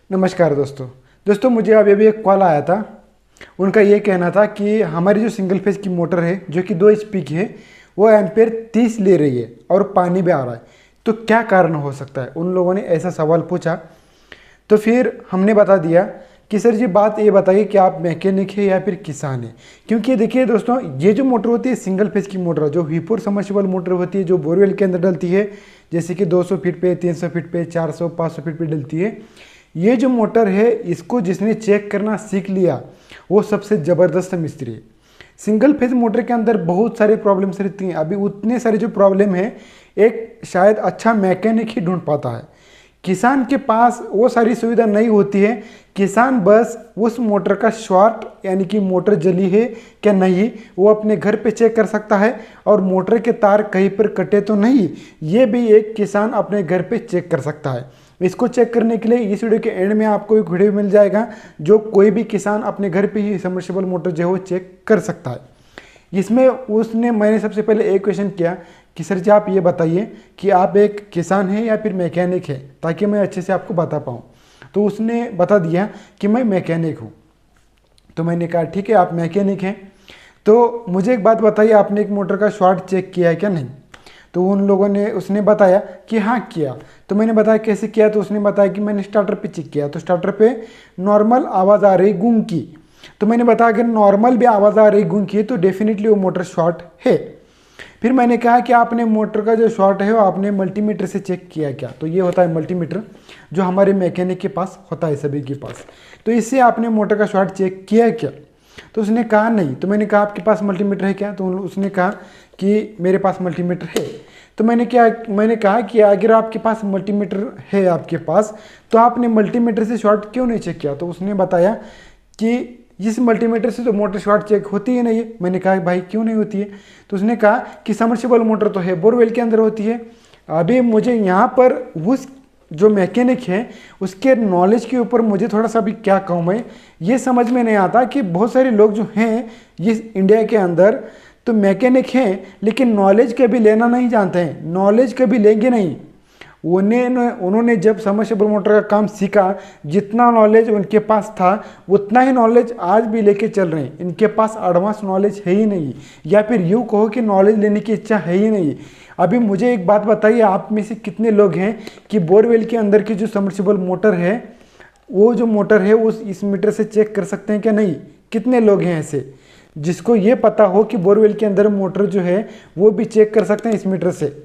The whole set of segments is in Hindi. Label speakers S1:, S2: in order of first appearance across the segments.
S1: नमस्कार दोस्तों। मुझे अभी एक कॉल आया था। उनका ये कहना था कि हमारी जो सिंगल फेज की मोटर है जो कि 2 एचपी की है, वो एम्पेयर 30 ले रही है और पानी भी आ रहा है। तो क्या कारण हो सकता है? उन लोगों ने ऐसा सवाल पूछा। तो फिर हमने बता दिया कि सर जी बात ये बताइए कि आप मैकेनिक है या फिर किसान है। क्योंकि देखिए दोस्तों, ये जो मोटर होती है सिंगल फेज की मोटर, जो व्हीपुर सबमर्सिबल मोटर होती है, जो बोरवेल के अंदर डलती है, जैसे कि 200 फीट पे, 300 फीट पे, 400 500 फीट पे डलती है। ये जो मोटर है, इसको जिसने चेक करना सीख लिया वो सबसे ज़बरदस्त मिस्त्री है। सिंगल फेज मोटर के अंदर बहुत सारे प्रॉब्लम्स रहती हैं। अभी उतने सारे जो प्रॉब्लम है, एक शायद अच्छा मैकेनिक ही ढूंढ पाता है। किसान के पास वो सारी सुविधा नहीं होती है। किसान बस उस मोटर का शॉर्ट, यानी कि मोटर जली है क्या नहीं, वो अपने घर पे चेक कर सकता है। और मोटर के तार कहीं पर कटे तो नहीं, ये भी एक किसान अपने घर पे चेक कर सकता है। इसको चेक करने के लिए इस वीडियो के एंड में आपको एक वीडियो मिल जाएगा, जो कोई भी किसान अपने घर पे ही सबमर्सिबल मोटर जो है वो चेक कर सकता है। इसमें मैंने सबसे पहले एक क्वेश्चन किया कि सर जी आप ये बताइए कि आप एक किसान हैं या फिर मैकेनिक है, ताकि मैं अच्छे से आपको बता पाऊँ। तो उसने बता दिया कि मैं मैकेनिक हूँ। तो मैंने कहा ठीक है, आप मैकेनिक हैं तो मुझे एक बात बताइए, आपने एक मोटर का शॉर्ट चेक किया है क्या नहीं? तो उसने बताया कि हाँ किया। तो मैंने बताया कैसे किया? तो उसने बताया कि मैंने स्टार्टर पे चेक किया, तो स्टार्टर पे नॉर्मल आवाज़ आ रही गूंग की। तो मैंने बताया अगर नॉर्मल भी आवाज़ आ रही गूंग की तो डेफिनेटली वो मोटर शॉर्ट है। फिर मैंने कहा कि आपने मोटर का जो शॉर्ट है वो आपने मल्टीमीटर से चेक किया क्या? तो ये होता है मल्टीमीटर, जो हमारे मैकेनिक के पास होता है, सभी के पास। तो इससे आपने मोटर का शॉर्ट चेक किया क्या? तो उसने कहा नहीं। तो मैंने कहा आपके पास मल्टीमीटर है क्या? तो उसने कहा कि मेरे पास मल्टीमीटर है। तो मैंने कहा कि अगर आपके पास मल्टीमीटर है आपके पास, तो आपने मल्टीमीटर से शॉर्ट क्यों नहीं चेक किया? तो उसने बताया कि इस मल्टीमीटर से तो मोटर शॉर्ट चेक होती ही नहीं है। मैंने कहा भाई क्यों नहीं होती है? तो उसने कहा कि सबमर्सिबल मोटर तो है, बोरवेल के अंदर होती है। अभी मुझे यहाँ पर उस जो मैकेनिक है उसके नॉलेज के ऊपर मुझे थोड़ा सा भी क्या कहूँ मैं, ये समझ में नहीं आता कि बहुत सारे लोग जो हैं इस इंडिया के अंदर तो मैकेनिक हैं, लेकिन नॉलेज कभी लेना नहीं जानते हैं, नॉलेज कभी लेंगे नहीं। उन्होंने जब सबमर्सिबल मोटर का काम सीखा, जितना नॉलेज उनके पास था उतना ही नॉलेज आज भी लेके चल रहे हैं। इनके पास एडवांस नॉलेज है ही नहीं, या फिर यूँ कहो कि नॉलेज लेने की इच्छा है ही नहीं। अभी मुझे एक बात बताइए, आप में से कितने लोग हैं कि बोरवेल के अंदर की जो सबमर्सिबल मोटर है, वो जो मोटर है उस इस मीटर से चेक कर सकते हैं क्या नहीं? कितने लोग हैं ऐसे जिसको ये पता हो कि बोरवेल के अंदर मोटर जो है वो भी चेक कर सकते हैं इस मीटर से?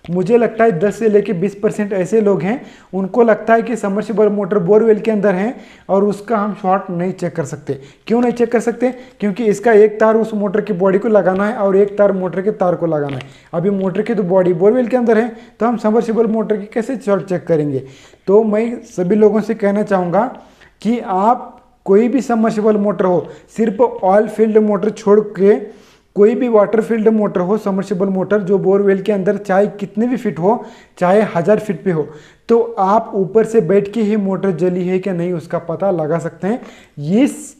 S1: मुझे लगता है 10 से लेकर 20% ऐसे लोग हैं, उनको लगता है कि सबमर्सिबल मोटर बोरवेल के अंदर है और उसका हम शॉर्ट नहीं चेक कर सकते। क्यों नहीं चेक कर सकते? क्योंकि इसका एक तार उस मोटर की बॉडी को लगाना है और एक तार मोटर के तार को लगाना है। अभी मोटर की तो बॉडी बोरवेल के अंदर है, तो हम सबमर्सिबल मोटर की कैसे शॉर्ट चेक करेंगे? तो मैं सभी लोगों से कहना चाहूँगा कि आप कोई भी सबमर्सिबल मोटर हो, सिर्फ ऑयल फील्ड मोटर छोड़ के कोई भी वाटर फील्ड मोटर हो, सबमर्सिबल मोटर जो बोरवेल के अंदर चाहे कितने भी फिट हो, चाहे 1000 फीट पे हो, तो आप ऊपर से बैठ के ही मोटर जली है कि नहीं उसका पता लगा सकते हैं इस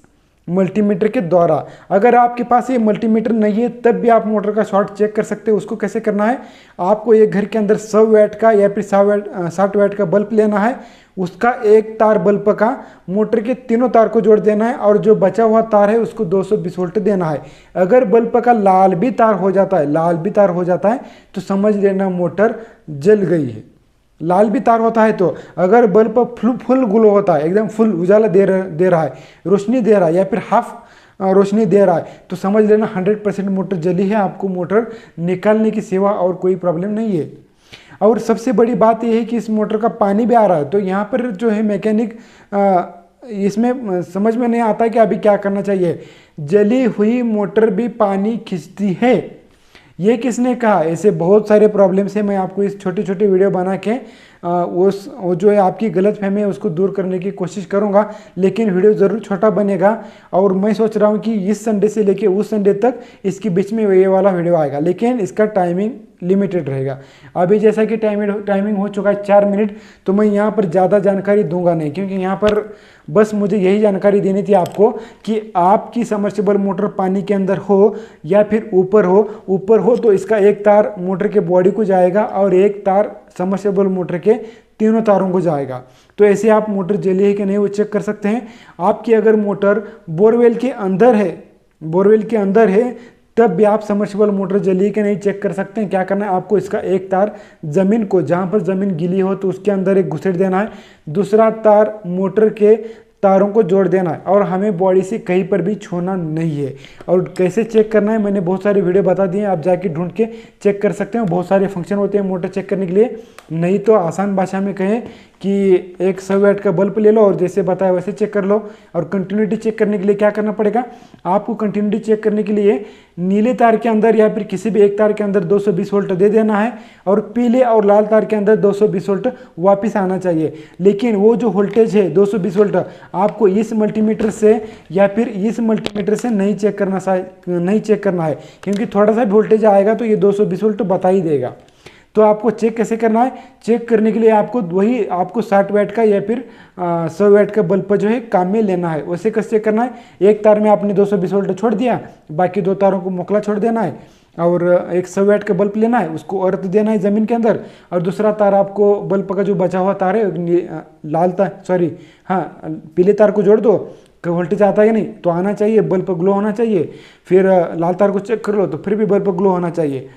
S1: मल्टीमीटर के द्वारा। अगर आपके पास ये मल्टीमीटर नहीं है तब भी आप मोटर का शॉर्ट चेक कर सकते हैं। उसको कैसे करना है? आपको एक घर के अंदर 100 वाट का या फिर 60 वाट का बल्ब लेना है, उसका एक तार बल्ब का मोटर के तीनों तार को जोड़ देना है और जो बचा हुआ तार है उसको 220 वोल्ट देना है। अगर बल्ब का लाल भी तार हो जाता है तो समझ लेना मोटर जल गई है। लाल भी तार होता है तो अगर बल्ब फुल ग्लो होता है, एकदम फुल उजाला दे रहा है, रोशनी दे रहा है, या फिर हाफ रोशनी दे रहा है, तो समझ लेना 100% मोटर जली है। आपको मोटर निकालने की सेवा और कोई प्रॉब्लम नहीं है। और सबसे बड़ी बात यह है कि इस मोटर का पानी भी आ रहा है। तो यहाँ पर जो है मैकेनिक इसमें समझ में नहीं आता कि अभी क्या करना चाहिए। जली हुई मोटर भी पानी खींचती है, ये किसने कहा? ऐसे बहुत सारे प्रॉब्लम्स हैं। मैं आपको इस छोटी छोटी वीडियो बना के वो जो है आपकी गलतफहमी है उसको दूर करने की कोशिश करूंगा, लेकिन वीडियो ज़रूर छोटा बनेगा। और मैं सोच रहा हूं कि इस संडे से लेके उस संडे तक इसके बीच में ये वाला वीडियो आएगा, लेकिन इसका टाइमिंग लिमिटेड रहेगा। अभी जैसा कि टाइमिंग हो चुका है 4 मिनट, तो मैं यहाँ पर ज़्यादा जानकारी दूंगा नहीं, क्योंकि यहाँ पर बस मुझे यही जानकारी देनी थी आपको कि आपकी सबमर्सिबल मोटर पानी के अंदर हो या फिर ऊपर हो तो इसका एक तार मोटर के बॉडी को जाएगा और एक तार सबमर्सिबल मोटर के तीनों तारों को जाएगा। तो ऐसे आप मोटर जली है कि नहीं वो चेक कर सकते हैं। आपकी अगर मोटर बोरवेल के अंदर है तब भी आप सबमर्सिबल मोटर जली है कि नहीं चेक कर सकते हैं। क्या करना है आपको, इसका एक तार ज़मीन को, जहाँ पर ज़मीन गीली हो तो उसके अंदर एक घुसेड़ देना है, दूसरा तार मोटर के तारों को जोड़ देना है और हमें बॉडी से कहीं पर भी छूना नहीं है। और कैसे चेक करना है मैंने बहुत सारे वीडियो बता दिए हैं, आप जाके ढूंढ के चेक कर सकते हो। बहुत सारे फंक्शन होते हैं मोटर चेक करने के लिए। नहीं तो आसान भाषा में कहें कि एक 100 वाट का बल्ब ले लो और जैसे बताया वैसे चेक कर लो। और कंटिन्यूटी चेक करने के लिए क्या करना पड़ेगा आपको, कंटिन्यूटी चेक करने के लिए नीले तार के अंदर या फिर किसी भी एक तार के अंदर 220 वोल्ट दे देना है और पीले और लाल तार के अंदर 220 वोल्ट वापस आना चाहिए। लेकिन वो जो वोल्टेज है 220 वोल्ट आपको इस मल्टीमीटर से या फिर इस मल्टीमीटर से नहीं चेक करना है, क्योंकि थोड़ा सा वोल्टेज आएगा तो ये 220 वोल्ट बता ही देगा। तो आपको चेक कैसे करना है, चेक करने के लिए आपको 60 वाट का या फिर 100 वाट का बल्ब जो है काम में लेना है। वैसे कैसे चेक करना है, एक तार में आपने 220 वोल्ट छोड़ दिया, बाकी 2 तारों को मोकला छोड़ देना है और एक 100 वाट का बल्ब लेना है, उसको अर्थ देना है ज़मीन के अंदर। और दूसरा तार आपको बल्ब का जो बचा हुआ तार है पीले तार को जोड़ दो, वोल्टेज आता है नहीं तो आना चाहिए, बल्ब ग्लो होना चाहिए। फिर लाल तार को चेक कर लो तो फिर भी बल्ब ग्लो होना चाहिए।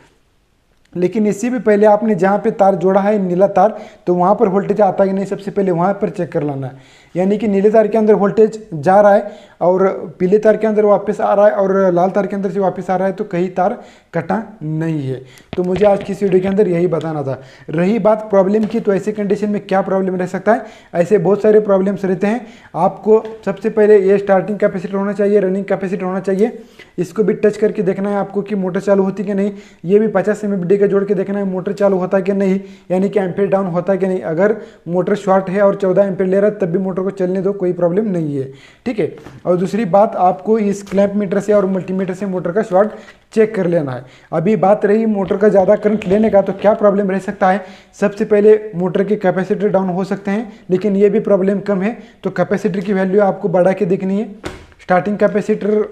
S1: लेकिन इससे भी पहले आपने जहाँ पे तार जोड़ा है नीला तार, तो वहाँ पर वोल्टेज आता है नहीं, सबसे पहले वहाँ पर चेक कर लेना है। यानी कि नीले तार के अंदर वोल्टेज जा रहा है और पीले तार के अंदर वापस आ रहा है और लाल तार के अंदर से वापस आ रहा है, तो कहीं तार कटा नहीं है। तो मुझे आज की इस वीडियो के अंदर यही बताना था। रही बात प्रॉब्लम की, तो ऐसे कंडीशन में क्या प्रॉब्लम रह सकता है, ऐसे बहुत सारे प्रॉब्लम्स रहते हैं। आपको सबसे पहले ये स्टार्टिंग कैपेसिटर होना चाहिए, रनिंग कैपेसिटर होना चाहिए। इसको भी टच करके देखना है आपको कि मोटर चालू होती कि नहीं। ये भी 50 mFD का जोड़ के देखना है मोटर चालू होता है कि नहीं, यानी कि एम्पेयर डाउन होता है कि नहीं। अगर मोटर शॉर्ट है और 14 एम्पेयर ले रहा है तब भी मोटर को चलने दो, कोई प्रॉब्लम नहीं है, ठीक है। और दूसरी बात, आपको इस क्लैंप मीटर से और मल्टीमीटर से मोटर का शॉर्ट चेक कर लेना है। अभी बात रही मोटर का ज़्यादा करंट लेने का, तो क्या प्रॉब्लम रह सकता है। सबसे पहले मोटर के कैपेसिटर डाउन हो सकते हैं, लेकिन ये भी प्रॉब्लम कम है। तो कैपेसिटर की वैल्यू आपको बढ़ा के देखनी है। स्टार्टिंग कैपेसिटर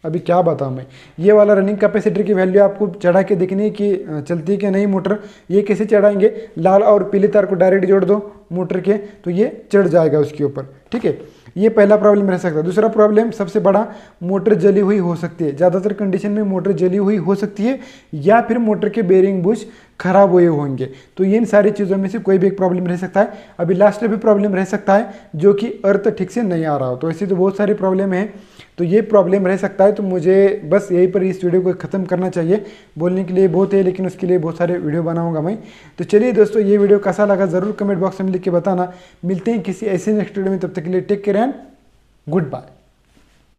S1: अभी क्या बताऊँ मैं, ये वाला रनिंग कैपेसिटर की वैल्यू आपको चढ़ा के देखनी है कि चलती है कि नहीं मोटर। ये कैसे चढ़ाएंगे, लाल और पीले तार को डायरेक्ट जोड़ दो मोटर के, तो ये चढ़ जाएगा उसके ऊपर, ठीक है। ये पहला प्रॉब्लम रह सकता है। दूसरा प्रॉब्लम सबसे बड़ा, मोटर जली हुई हो सकती है। ज़्यादातर कंडीशन में मोटर जली हुई हो सकती है या फिर मोटर के बेरिंग बुश खराब हुए होंगे। तो इन सारी चीज़ों में से कोई भी एक प्रॉब्लम रह सकता है। अभी लास्ट में भी प्रॉब्लम रह सकता है जो कि अर्थ ठीक से नहीं आ रहा हो। तो ऐसी तो बहुत सारी प्रॉब्लम है, तो ये प्रॉब्लम रह सकता है। तो मुझे बस यहीं पर इस वीडियो को ख़त्म करना चाहिए। बोलने के लिए बहुत है, लेकिन उसके लिए बहुत सारे वीडियो बनाऊंगा मैं। तो चलिए दोस्तों, ये वीडियो कैसा लगा ज़रूर कमेंट बॉक्स में लिख के बताना। मिलते हैं किसी ऐसे नेक्स्ट वीडियो में, तब तक के लिए take care and good bye.